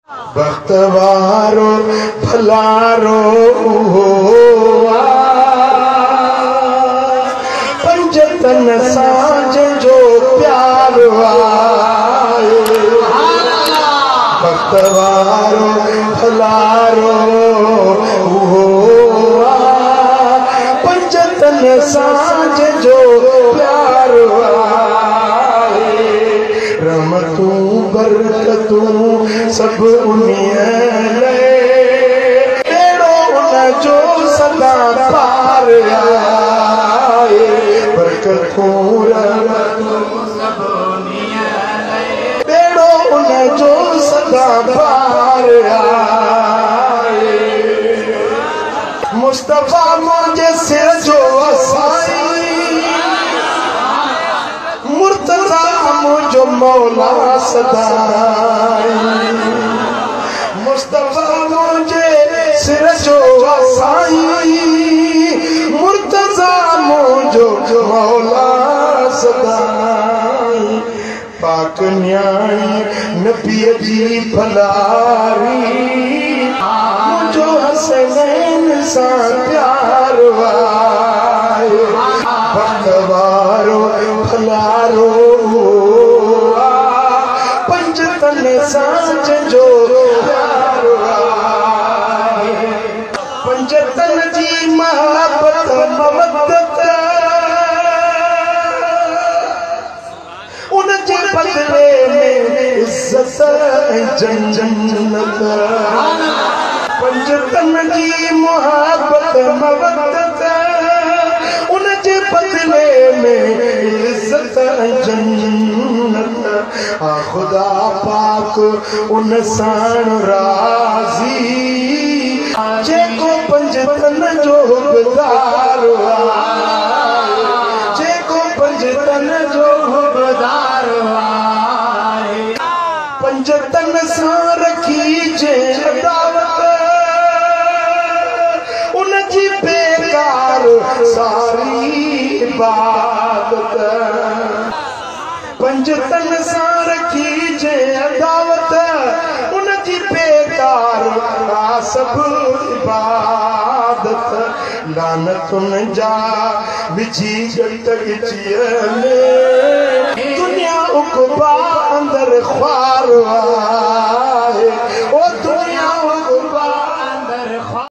बख्तवारो भलारो पंजतन साज जो प्यार आए बख्तवारो भलारो पंजतन साज जो प्यार आए रहमतूं बरकतूं सब उन्हीअ अहिड़ो उन जो सदा पार आए बरकतूं रहमतूं सब उन्हीअ अहिड़ो उन जो सदा पार आए मुस्तफा मुंहिंजे सिर जो असाई मुर्तज़ा मुझो मौला सदाई मुस्तफा मुझे सिर जो असाई मुर्तज़ा मुझो मौला सदाई पाक न्याणी नबी जी भलारी मुझो हसनैन सा प्यार आए बख्तवारो भलारो पंजतन साज जो प्यार आए पंजतन जी मोहब्बत मवद्दत उन जे बदले में इज्जत जन्नत पंजतन जी मोहब्बत मवद्दत उन जे बदले में इज्जत जन्नत आ खुदा पाक उन साण राज़ी जेको पंजतन जो हुबदार आहे जेको पंजतन जो हुबदार आहे पंजतन सां रखी जे अदावत उन जी बेकार सारी इबादत पंजतन सां रखी जे अदावत उन जी बेकार सब इबादत लानतुन जा विझी जट गिचीअ में दुनिया उकबा अंदर ख्वार आहे